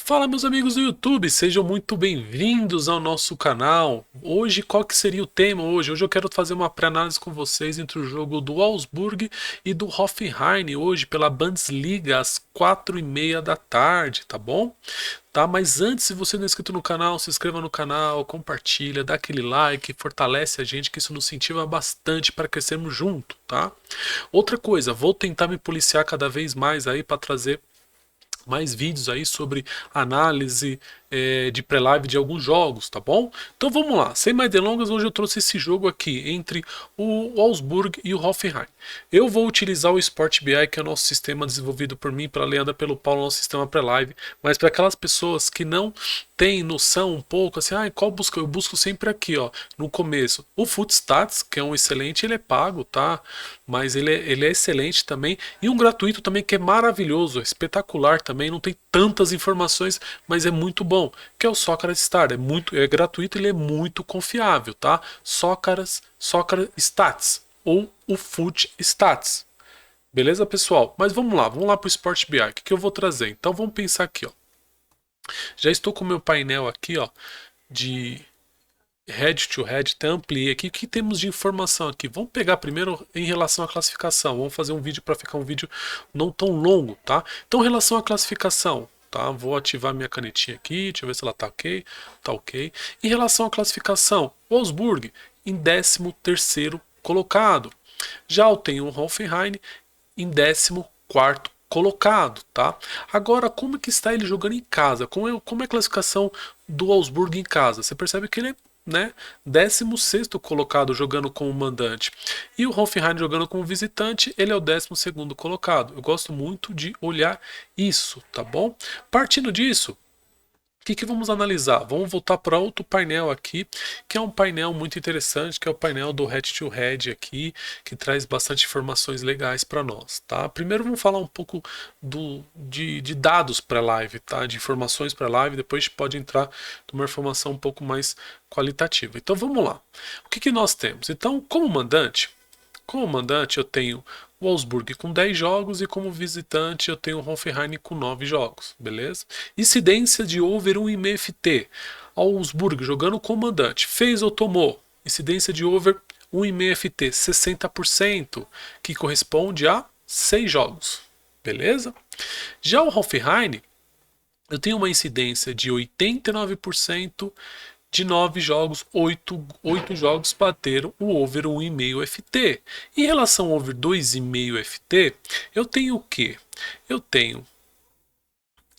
Fala, meus amigos do YouTube, sejam muito bem-vindos ao nosso canal. Hoje, qual que seria o tema hoje? Hoje eu quero fazer uma pré-análise com vocês entre o jogo do Wolfsburg e do Hoffenheim, hoje pela Bundesliga, às 4h30 da tarde, tá bom? Tá, mas antes, se você não é inscrito no canal, se inscreva no canal, compartilha, dá aquele like, fortalece a gente, que isso nos incentiva bastante para crescermos junto, tá? Outra coisa, vou tentar me policiar cada vez mais aí para trazer mais vídeos aí sobre análise de pré-live de alguns jogos, tá bom? Então vamos lá, sem mais delongas, hoje eu trouxe esse jogo aqui entre o Wolfsburg e o Hoffenheim. Eu vou utilizar o Sport BI, que é o nosso sistema desenvolvido por mim, pela Leandra, pelo Paulo, nosso sistema pré-live, mas para aquelas pessoas que não têm noção um pouco, assim, qual busca? Eu busco sempre aqui, ó, no começo, o Footstats, que é um excelente, ele é pago, tá? Mas ele é excelente também, e um gratuito também que é maravilhoso, espetacular também, não tem tantas informações, mas é muito bom, que é o Socrates Star, é gratuito, ele é muito confiável, tá? Socrates Stats ou o Foot Stats. Beleza, pessoal? Mas vamos lá para o Sport BI. O que eu vou trazer? Então vamos pensar aqui, ó. Já estou com o meu painel aqui, ó, de head to head, até ampliei aqui. O que temos de informação aqui? Vamos pegar primeiro em relação à classificação. Vamos fazer um vídeo para ficar um vídeo não tão longo, tá? Então, em relação à classificação, tá? Vou ativar minha canetinha aqui, deixa eu ver se ela tá ok. Tá ok. Em relação à classificação, Wolfsburg em 13º colocado. Já eu tenho o Hoffenheim em 14º colocado, tá? Agora, como que está ele jogando em casa? Como é a classificação do Wolfsburg em casa? Você percebe que ele é, né, 16º colocado jogando como mandante. E o Hoffenheim jogando como visitante, ele é o 12º colocado. Eu gosto muito de olhar isso, tá bom? Partindo disso, o que vamos analisar? Vamos voltar para outro painel aqui, que é um painel muito interessante, que é o painel do Head to Head aqui, que traz bastante informações legais para nós, tá? Primeiro vamos falar um pouco de dados pré-live, tá? De informações pré-live, depois a gente pode entrar numa informação um pouco mais qualitativa. Então vamos lá. O que nós temos? Então, como mandante eu tenho o Wolfsburg com 10 jogos e como visitante eu tenho o Hoffenheim com 9 jogos, beleza? Incidência de over 1,5 FT. Wolfsburg jogando como mandante, fez ou tomou? Incidência de over 1,5 FT, 60%, que corresponde a 6 jogos, beleza? Já o Hoffenheim, eu tenho uma incidência de 89%, de 9 jogos, 8 jogos bateram o over 1,5 FT. Em relação ao over 2,5 FT, eu tenho o quê? Eu tenho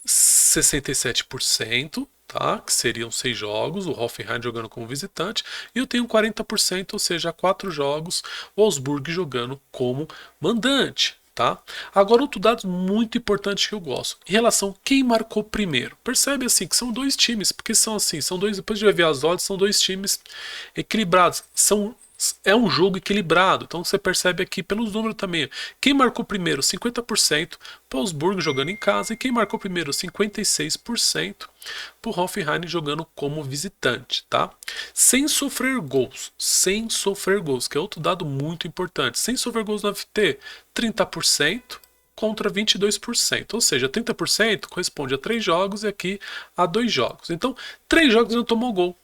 67%, tá? Que seriam 6 jogos, o Hoffenheim jogando como visitante, e eu tenho 40%, ou seja, 4 jogos, o Wolfsburg jogando como mandante. Tá? Agora, outro dado muito importante que eu gosto, em relação a quem marcou primeiro. Percebe assim que são dois times, porque são assim, são dois, depois de ver as odds, são dois times equilibrados, é um jogo equilibrado, então você percebe aqui pelos números também. Quem marcou primeiro 50%, Wolfsburg jogando em casa, e quem marcou primeiro 56%, pro Hoffenheim jogando como visitante, tá? Sem sofrer gols, que é outro dado muito importante. Sem sofrer gols no FT, 30% contra 22%, ou seja, 30% corresponde a 3 jogos e aqui a 2 jogos. Então, 3 jogos ele não tomou gol,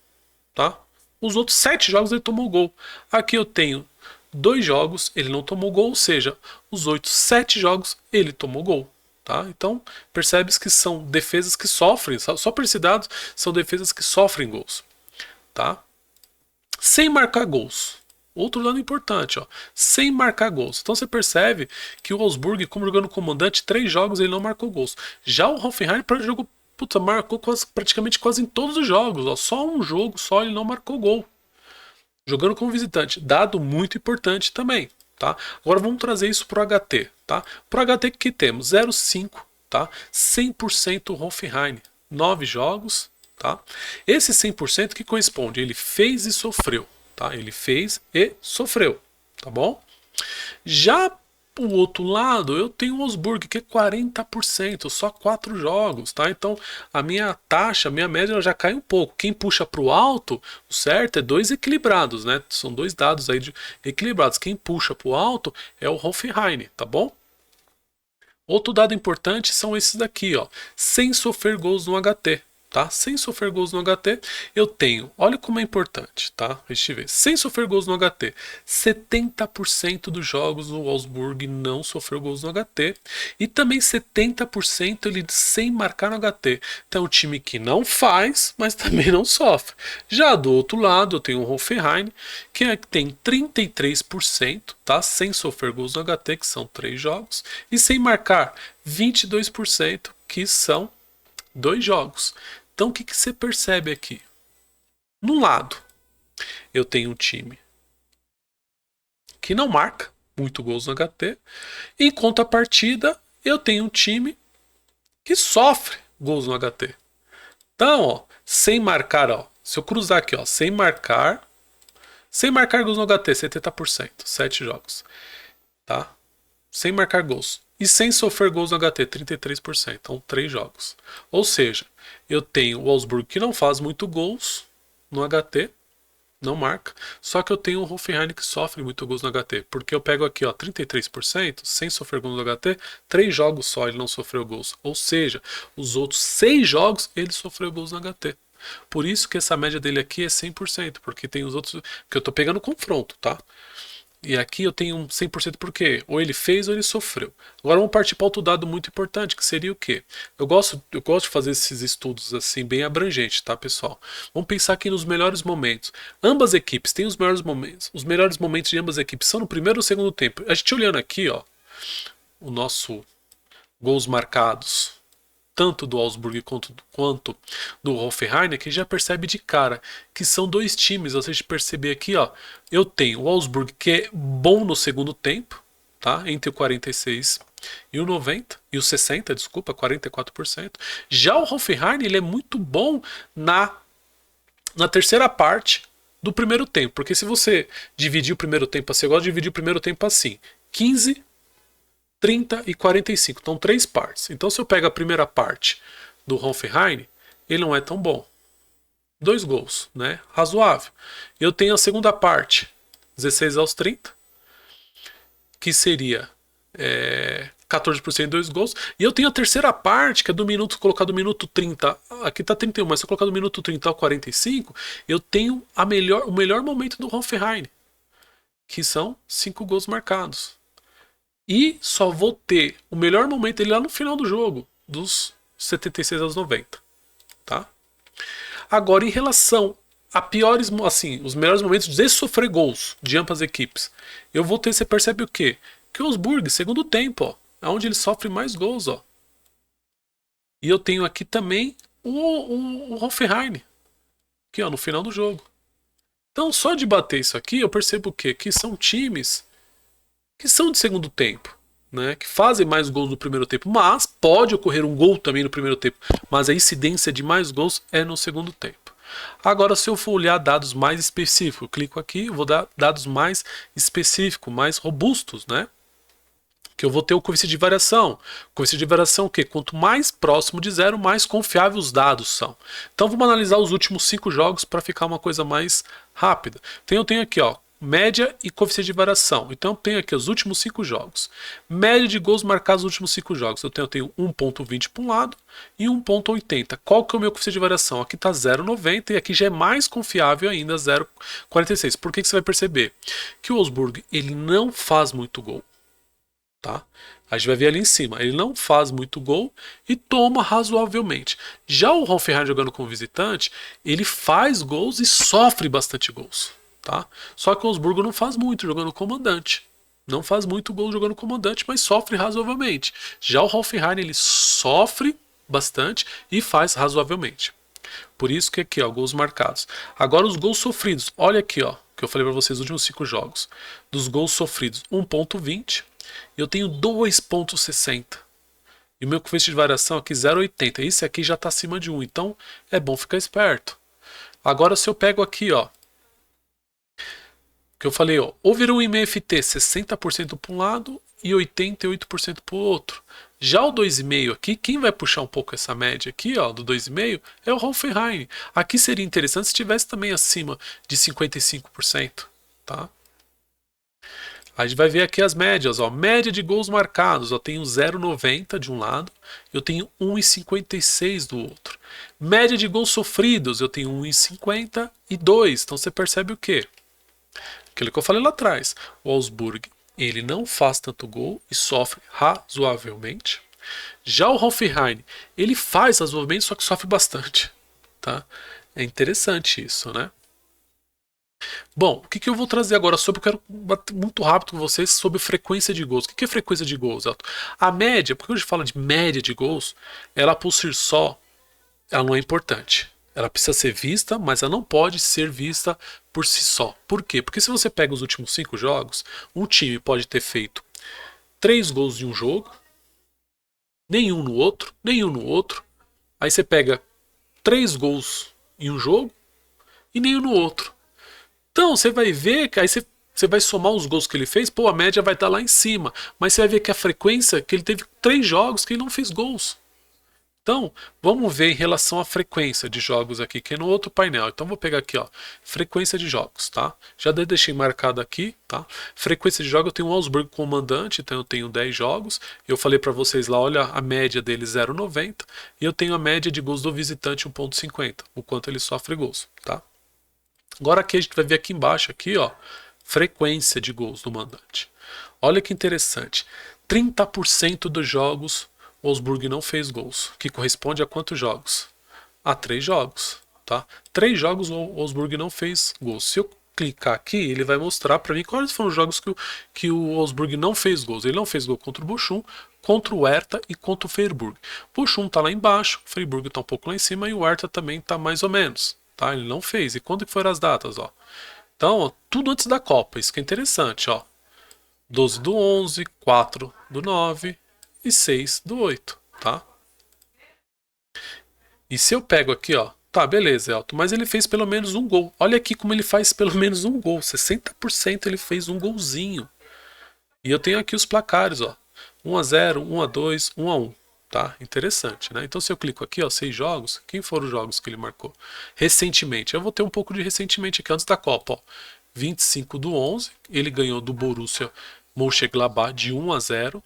tá? Os outros 7 jogos ele tomou gol. Aqui eu tenho 2 jogos, ele não tomou gol, ou seja, os 7 jogos ele tomou gol. Tá? Então, percebes que são defesas que sofrem, só por esse dado, são defesas que sofrem gols. Tá? Sem marcar gols. Outro dado importante, ó, sem marcar gols. Então você percebe que o Wolfsburg, como jogando comandante, 3 jogos ele não marcou gols. Já o Hoffenheim jogou, marcou praticamente quase em todos os jogos. Ó, só um jogo só ele não marcou gol. Jogando como visitante. Dado muito importante também. Tá? Agora vamos trazer isso para o HT. Tá? Para o HT que temos 0,5, tá? 100% Hoffenheim. 9 jogos. Tá? Esse 100% que corresponde, ele fez e sofreu. Tá? Ele fez e sofreu. Tá bom? Já o outro lado, eu tenho o Wolfsburg, que é 40%, só 4 jogos, tá? Então, a minha taxa, a minha média, ela já cai um pouco. Quem puxa para o alto, o certo é 2 equilibrados, né? São 2 dados aí equilibrados. Quem puxa para o alto é o Hoffenheim, tá bom? Outro dado importante são esses daqui, ó, sem sofrer gols no HT. Tá? Sem sofrer gols no HT, eu tenho, olha como é importante, tá? Deixa eu ver. Sem sofrer gols no HT, 70% dos jogos do Wolfsburg não sofreu gols no HT e também 70% ele sem marcar no HT. Então é um time que não faz, mas também não sofre. Já do outro lado, eu tenho o Hoffenheim, que tem 33%, tá? Sem sofrer gols no HT, que são 3 jogos, e sem marcar 22%, que são 2 jogos. Então o que, que você percebe aqui? Num lado, eu tenho um time que não marca muito gols no HT, em contrapartida, eu tenho um time que sofre gols no HT. Então, ó, sem marcar, ó, se eu cruzar aqui, ó, sem marcar gols no HT, 70%, 7 jogos, tá? Sem marcar gols. E sem sofrer gols no HT, 33%, então 3 jogos. Ou seja, eu tenho o Wolfsburg que não faz muito gols no HT, não marca, só que eu tenho o Hoffenheim que sofre muito gols no HT, porque eu pego aqui, ó, 33%, sem sofrer gols no HT, 3 jogos só ele não sofreu gols. Ou seja, os outros 6 jogos ele sofreu gols no HT. Por isso que essa média dele aqui é 100%, porque tem os outros que eu tô pegando confronto, tá? E aqui eu tenho um 100% porque ou ele fez ou ele sofreu. Agora vamos partir para outro dado muito importante, que seria o quê? Eu gosto de fazer esses estudos assim bem abrangentes, tá, pessoal? Vamos pensar aqui nos melhores momentos. Ambas equipes têm os melhores momentos. Os melhores momentos de ambas equipes são no primeiro ou segundo tempo. A gente olhando aqui, ó, o nosso gols marcados, tanto do Augsburg quanto do Hoffenheim, que já percebe de cara que são dois times. Vocês perceber aqui, ó, eu tenho o Augsburg que é bom no segundo tempo, tá? Entre o 46 e o 90 e o 60, desculpa, 44%. Já o Hoffenheim, ele é muito bom na terceira parte do primeiro tempo, porque se você dividir o primeiro tempo assim, eu gosto de dividir o primeiro tempo assim: 15, 30 e 45. Então, 3 partes. Então, se eu pego a primeira parte do Hoffenheim, ele não é tão bom. 2 gols, né? Razoável. Eu tenho a segunda parte, 16 aos 30, que seria 14% 2 gols. E eu tenho a terceira parte, que é do minuto, colocar do minuto 30. Aqui tá 31, mas se eu colocar do minuto 30 ao 45, eu tenho o melhor momento do Hoffenheim, que são 5 gols marcados. E só vou ter o melhor momento dele lá no final do jogo, dos 76 aos 90, tá? Agora, em relação a piores, assim, os melhores momentos de sofrer gols de ambas equipes, eu vou ter, você percebe o quê? Que o Wolfsburg, segundo tempo, ó, é onde ele sofre mais gols, ó. E eu tenho aqui também o Hoffenheim, aqui, ó, no final do jogo. Então, só de bater isso aqui, eu percebo o quê? Que são times que são de segundo tempo, né, que fazem mais gols no primeiro tempo, mas pode ocorrer um gol também no primeiro tempo, mas a incidência de mais gols é no segundo tempo. Agora, se eu for olhar dados mais específicos, eu clico aqui, eu vou dar dados mais específicos, mais robustos, né? Que eu vou ter o coeficiente de variação. O coeficiente de variação, o quê? Quanto mais próximo de zero, mais confiável os dados são. Então vamos analisar os últimos 5 jogos para ficar uma coisa mais rápida. Então eu tenho aqui, ó, média e coeficiente de variação. Então eu tenho aqui os últimos 5 jogos. Média de gols marcados nos últimos 5 jogos. Eu tenho 1.20 para um lado e 1.80. Qual que é o meu coeficiente de variação? Aqui está 0.90 e aqui já é mais confiável ainda, 0.46. Por que você vai perceber? Que o Wolfsburg, ele não faz muito gol. Tá? A gente vai ver ali em cima, ele não faz muito gol e toma razoavelmente. Já o Hoffenheim jogando como visitante, ele faz gols e sofre bastante gols, tá? Só que o Wolfsburgo não faz muito jogando comandante. Não faz muito gol jogando comandante, mas sofre razoavelmente. Já o Hoffenheim, ele sofre bastante e faz razoavelmente. Por isso que aqui, ó, gols marcados. Agora os gols sofridos. Olha aqui, ó, que eu falei para vocês nos últimos 5 jogos. Dos gols sofridos, 1.20. Eu tenho 2.60. E o meu coeficiente de variação aqui 0.80. Esse aqui já está acima de 1. Então é bom ficar esperto. Agora se eu pego aqui, ó, que eu falei, ó, over o IMFT 60% para um lado e 88% para o outro. Já o 2,5 aqui, quem vai puxar um pouco essa média aqui, ó, do 2,5 é o Hoffenheim. Aqui seria interessante se tivesse também acima de 55%, tá? A gente vai ver aqui as médias, ó. Média de gols marcados, eu tenho 0,90 de um lado, eu tenho 1,56 do outro. Média de gols sofridos, eu tenho 1,52. Então você percebe o quê? Aquilo que eu falei lá atrás. O Augsburg, ele não faz tanto gol e sofre razoavelmente. Já o Hoffenheim, ele faz razoavelmente, só que sofre bastante, tá? É interessante isso, né? Bom, o que eu vou trazer agora sobre, eu quero bater muito rápido com vocês sobre frequência de gols. O que é frequência de gols, Elton? A média, porque a gente fala de média de gols, ela por si só, ela não é importante. Ela precisa ser vista, mas ela não pode ser vista por si só. Por quê? Porque se você pega os últimos 5 jogos, um time pode ter feito 3 gols em um jogo, nenhum no outro, nenhum no outro. Aí você pega 3 gols em um jogo e nenhum no outro. Então, você vai ver que aí você vai somar os gols que ele fez, pô, a média vai estar lá em cima. Mas você vai ver que a frequência, que ele teve 3 jogos que ele não fez gols. Então, vamos ver em relação à frequência de jogos aqui, que é no outro painel. Então, vou pegar aqui, ó, frequência de jogos, tá? Já deixei marcado aqui, tá? Frequência de jogos, eu tenho o Augsburg como mandante, então eu tenho 10 jogos. Eu falei para vocês lá, olha, a média dele 0,90. E eu tenho a média de gols do visitante 1,50, o quanto ele sofre gols, tá? Agora aqui a gente vai ver aqui embaixo, aqui, ó, frequência de gols do mandante. Olha que interessante. 30% dos jogos o Augsburg não fez gols, que corresponde a quantos jogos? A 3 jogos, tá? 3 jogos o Augsburg não fez gols. Se eu clicar aqui, ele vai mostrar para mim quais foram os jogos que o Augsburg não fez gols. Ele não fez gol contra o Bochum, contra o Hertha e contra o Freiburg. O Bochum tá lá embaixo, o Freiburg tá um pouco lá em cima e o Hertha também tá mais ou menos, tá? Ele não fez. E quando que foram as datas, ó? Então, ó, tudo antes da Copa, isso que é interessante, ó. 12 do 11, 4 do 9 e 6 do 8, tá? E se eu pego aqui, ó, tá, beleza, Elton, mas ele fez pelo menos um gol. Olha aqui como ele faz pelo menos um gol, 60% ele fez um golzinho. E eu tenho aqui os placares, ó, 1-0, 1-2, 1-1, tá? Interessante, né? Então se eu clico aqui, ó, 6 jogos, quem foram os jogos que ele marcou? Recentemente, eu vou ter um pouco de recentemente aqui, antes da Copa, ó. 25 do 11, ele ganhou do Borussia Mönchengladbach de 1-0.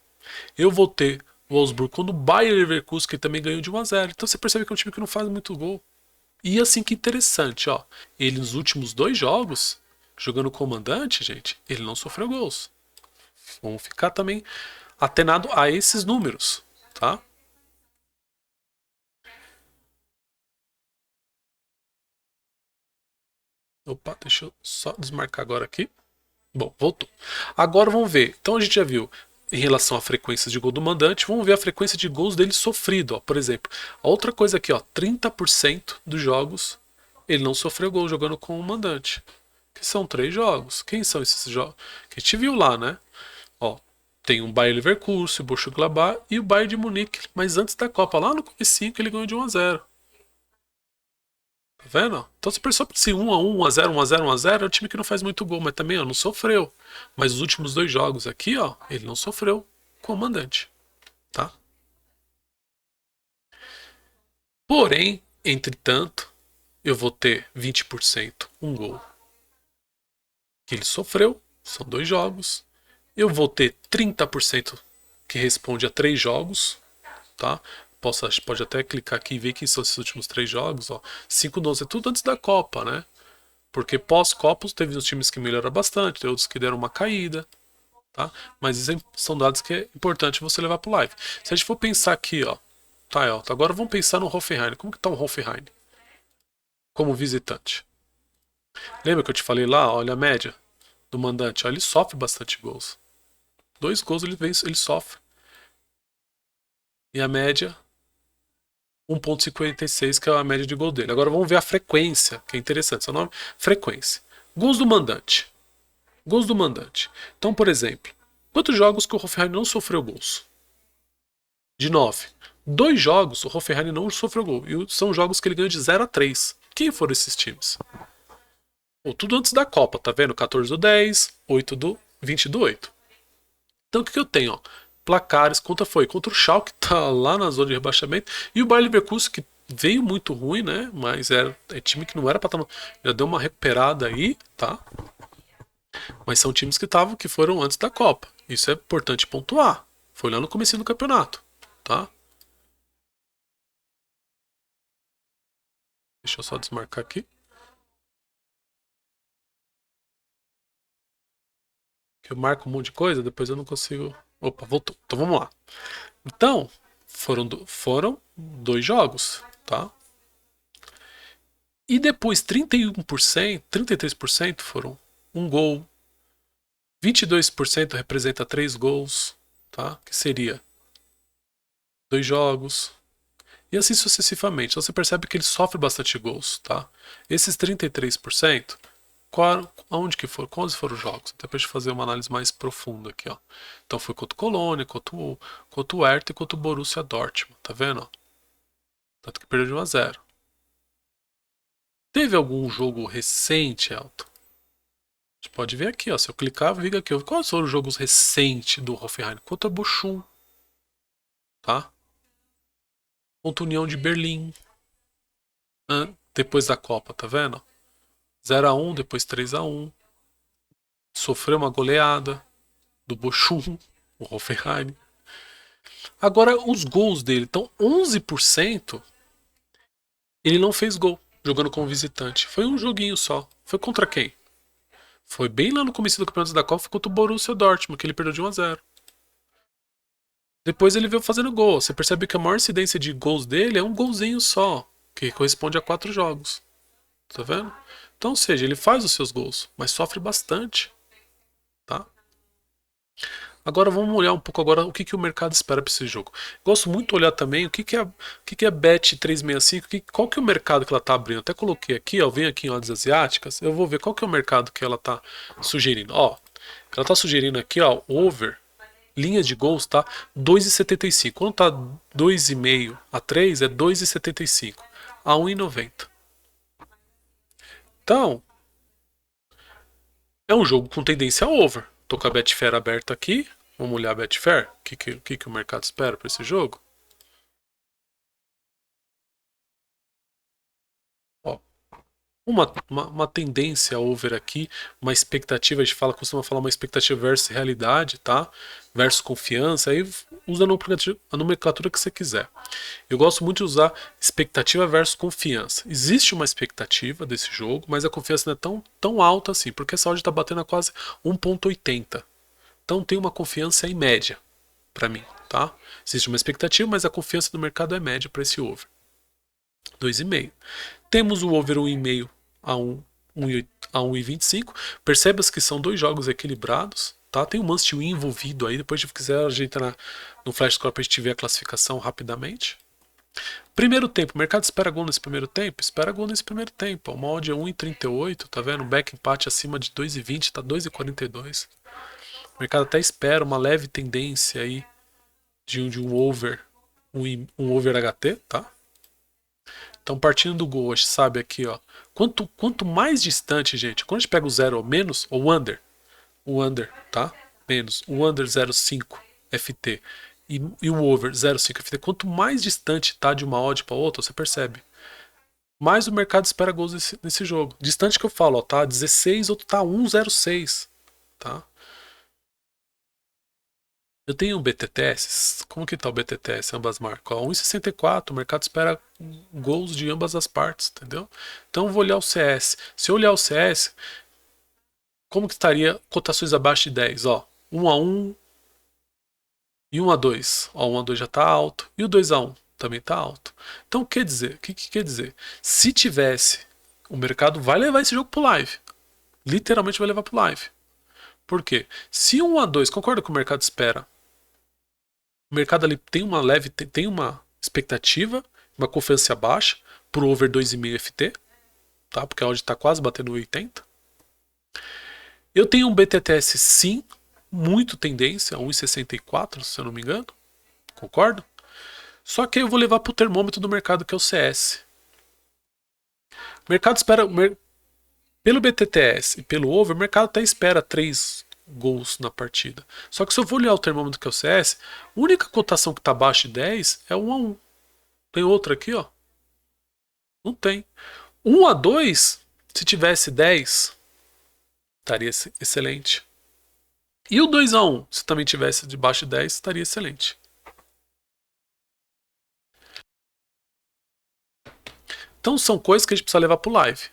Eu vou ter o Augsburg quando o Bayer Leverkusen, que também ganhou de 1-0. Então você percebe que é um time que não faz muito gol. E assim que interessante, ó. Ele nos últimos 2 jogos, jogando comandante, gente, ele não sofreu gols. Vamos ficar também atenado a esses números, tá? Opa, deixa eu só desmarcar agora aqui. Bom, voltou. Agora vamos ver. Então a gente já viu em relação à frequência de gol do mandante, vamos ver a frequência de gols dele sofrido, ó. Por exemplo, a outra coisa aqui, ó, 30% dos jogos ele não sofreu gol jogando com o mandante. Que são 3 jogos. Quem são esses jogos? Que a gente viu lá, né? Ó, tem o Bayer Leverkusen, o Borussia Mönchengladbach e o Bayern de Munique, mas antes da Copa, lá no comecinho que ele ganhou de 1-0. Tá vendo? Então você percebe que se 1-1, 1-0, 1-0, 1-0 é um time que não faz muito gol, mas também ó, não sofreu. Mas os últimos 2 jogos aqui, ó, ele não sofreu com o mandante, tá? Porém, entretanto, eu vou ter 20% um gol que ele sofreu, são 2 jogos. Eu vou ter 30% que responde a 3 jogos, tá? Pode até clicar aqui e ver quem são esses últimos 3 jogos, ó. 5-12 é tudo antes da Copa, né? Porque pós-Copa teve uns times que melhoraram bastante, tem outros que deram uma caída, tá? Mas isso são dados que é importante você levar pro live. Se a gente for pensar aqui, ó, tá, Elton, agora vamos pensar no Hoffenheim. Como que tá o Hoffenheim como visitante? Lembra que eu te falei lá, olha a média do mandante, ó, ele sofre bastante gols. 2 gols ele sofre. E a média 1,56, que é a média de gol dele. Agora vamos ver a frequência, que é interessante. Seu nome? Frequência. Gols do mandante. Gols do mandante. Então, por exemplo, quantos jogos que o Hoffenheim não sofreu gols? De 9. 2 jogos o Hoffenheim não sofreu gol. E são jogos que ele ganhou de 0-3. Quem foram esses times? Pô, tudo antes da Copa, tá vendo? 14 do 10, 8 do 20 do 8. Então o que eu tenho? Ó? Placares, contra foi? Contra o Schalke, que tá lá na zona de rebaixamento. E o Bayer Leverkusen, que veio muito ruim, né? Mas é time que não era pra estar. Já deu uma recuperada aí, tá? Mas são times que foram antes da Copa. Isso é importante pontuar. Foi lá no comecinho do campeonato, tá? Deixa eu só desmarcar aqui. Que eu marco um monte de coisa, depois eu não consigo. Opa, voltou. Então vamos lá. Então, foram dois jogos, tá? E depois 31%, 33% foram um gol, 22% representa três gols, tá? Que seria dois jogos. E assim sucessivamente. Então você percebe que ele sofre bastante gols, tá? Esses 33%, aonde que foram? Quais foram os jogos? Até pra gente fazer uma análise mais profunda aqui, ó. Então foi contra o Colônia, contra o Hertha e contra o Borussia Dortmund, tá vendo? Tanto que perdeu de 1 a 0. Teve algum jogo recente, Elton? A gente pode ver aqui, ó. Se eu clicar, liga aqui. Quais foram os jogos recentes do Hoffenheim? Contra o Bochum, tá? Contra a União de Berlim. Depois da Copa, tá vendo? 0 a 1, depois 3 a 1. Sofreu uma goleada do Bochum, o Hoffenheim. Agora, os gols dele. Então, 11% ele não fez gol jogando como visitante. Foi um joguinho só. Foi contra quem? Foi bem lá no começo do campeonato da Copa, foi contra o Borussia Dortmund, que ele perdeu de 1 a 0. Depois ele veio fazendo gol. Você percebe que a maior incidência de gols dele é um golzinho só, que corresponde a 4 jogos. Tá vendo? Então, ou seja, ele faz os seus gols, mas sofre bastante, tá? Agora vamos olhar um pouco agora o que o mercado espera para esse jogo. Gosto muito de olhar também o que é a Bet365, qual que é o mercado que ela está abrindo. Até coloquei aqui, ó, vem aqui em odds asiáticas, eu vou ver qual que é o mercado que ela está sugerindo. Ó, ela está sugerindo aqui, ó, over linhas de gols, tá? 2,75. Quando tá 2,5 a 3 é 2,75 a 1,90. Então, é um jogo com tendência over. Tô com a Betfair aberta aqui. Vamos olhar a Betfair. O que o mercado espera para esse jogo? Ó, uma tendência over aqui, uma expectativa, a gente costuma falar uma expectativa versus realidade, tá? Versus confiança, aí usa a nomenclatura que você quiser. Eu gosto muito de usar expectativa versus confiança. Existe uma expectativa desse jogo, mas a confiança não é tão alta assim, porque essa odd está batendo a quase 1,80. Então tem uma confiança em média para mim, tá? Existe uma expectativa, mas a confiança do mercado é média para esse over. 2,5. Temos o over 1,5 a 1,25. Percebas que são dois jogos equilibrados, tá? Tem um must win envolvido aí, depois se quiser ajeitar no flash score para a gente ver a classificação rapidamente. Primeiro tempo, o mercado espera gol nesse primeiro tempo? Espera gol nesse primeiro tempo. Uma odd é 1,38, tá vendo? Um back empate acima de 2,20, tá 2,42. O mercado até espera uma leve tendência aí de um over, um over HT, tá? Então, partindo do gol, a gente sabe aqui, ó. Quanto mais distante, gente, quando a gente pega o 0 ou menos, ou o under, tá? Menos, o under 0,5 FT e o over 0,5 FT, quanto mais distante tá de uma odd para outra, você percebe. Mais o mercado espera gols nesse jogo. Distante que eu falo, ó, tá 16, outro tá 1,06, tá? Eu tenho um BTTS. Como que tá o BTTS, ambas marcas? 1,64. O mercado espera gols de ambas as partes, entendeu? Então eu vou olhar o CS. Se eu olhar o CS, como que estaria cotações abaixo de 10? Ó, 1 a 1 e 1 a 2. Ó, 1 a 2 já tá alto. E o 2 a 1 também tá alto. Então quer dizer, o que quer dizer? Se tivesse, o mercado vai levar esse jogo pro live. Literalmente vai levar pro live. Por quê? Se 1 a 2, concorda com o mercado espera? O mercado ali tem uma expectativa, uma confiança baixa pro over 2,5 FT, tá? Porque a odd está quase batendo 80. Eu tenho um BTTS sim, muito tendência, 1,64, se eu não me engano. Concordo? Só que aí eu vou levar pro termômetro do mercado, que é o CS. O mercado espera, pelo BTTS e pelo over, o mercado até espera 3 gols na partida. Só que se eu vou olhar o termômetro, que é o CS, a única cotação que está abaixo de 10 é 1 a 1. Tem outra aqui, ó? Não tem. 1 a 2, se tivesse 10, estaria excelente. E o 2-1, se também tivesse debaixo de 10, estaria excelente. Então são coisas que a gente precisa levar pro live.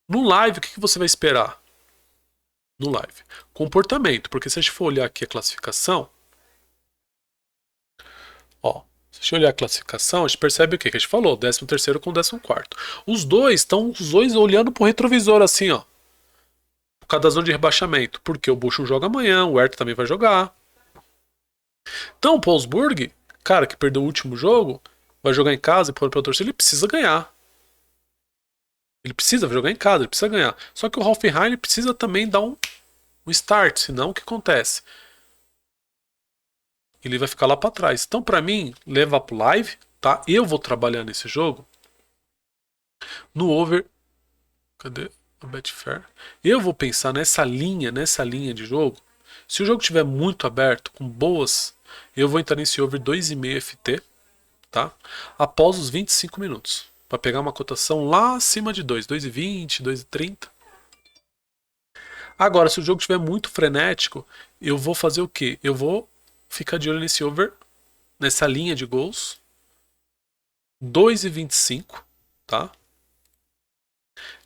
No live, o que você vai esperar? No live. Comportamento, porque se a gente for olhar aqui a classificação, ó, se a gente olhar a classificação, a gente percebe o que a gente falou, 13º com 14º. Os dois olhando pro retrovisor assim, ó. Por causa da zona de rebaixamento. Porque o Bochum joga amanhã, o Hertha também vai jogar. Então o Wolfsburg, cara que perdeu o último jogo, vai jogar em casa e pôr pra torcida, ele precisa ganhar. Ele precisa jogar em casa, ele precisa ganhar. Só que o Hoffenheim precisa também dar um start, senão o que acontece? Ele vai ficar lá para trás. Então, para mim, levar pro live, tá? Eu vou trabalhar nesse jogo no over. Cadê o Betfair? Eu vou pensar nessa linha de jogo. Se o jogo estiver muito aberto, com boas, eu vou entrar nesse over 2,5 FT, tá? Após os 25 minutos. Para pegar uma cotação lá acima de 2,20, 2,30. Agora, se o jogo estiver muito frenético, eu vou fazer o quê? Eu vou ficar de olho nesse over, nessa linha de gols. 2,25, tá?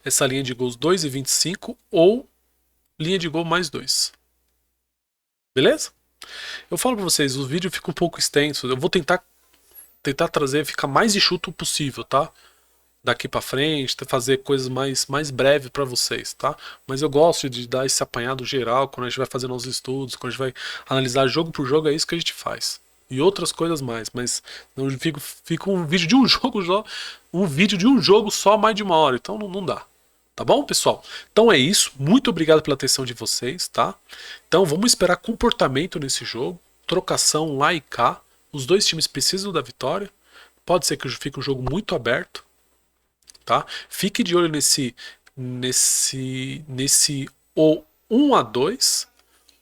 Essa linha de gols 2,25 ou linha de gol mais 2. Beleza? Eu falo pra vocês, o vídeo fica um pouco extenso. Eu vou tentar trazer, ficar mais enxuto possível, tá? Daqui pra frente, fazer coisas mais breves pra vocês, tá? Mas eu gosto de dar esse apanhado geral quando a gente vai fazendo os estudos, quando a gente vai analisar jogo por jogo, é isso que a gente faz. E outras coisas mais, mas não fica um vídeo de um jogo só, mais de 1 hora, então não dá. Tá bom, pessoal? Então é isso. Muito obrigado pela atenção de vocês, tá? Então vamos esperar comportamento nesse jogo. Trocação lá e cá. Os dois times precisam da vitória. Pode ser que fique um jogo muito aberto, tá? Fique de olho nesse ou 1-2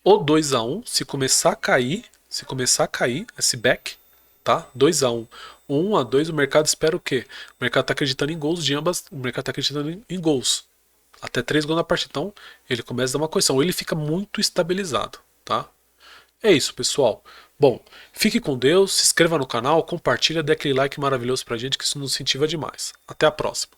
ou 2-1. Se começar a cair esse back, tá? 2-1 ou 1-2, o mercado espera o quê? O mercado está acreditando em gols de ambas. O mercado está acreditando em gols. Até 3 gols na partida. Então, ele começa a dar uma correção. Ou ele fica muito estabilizado, tá? É isso, pessoal. Bom, fique com Deus, se inscreva no canal, compartilha, dê aquele like maravilhoso pra gente, que isso nos incentiva demais. Até a próxima.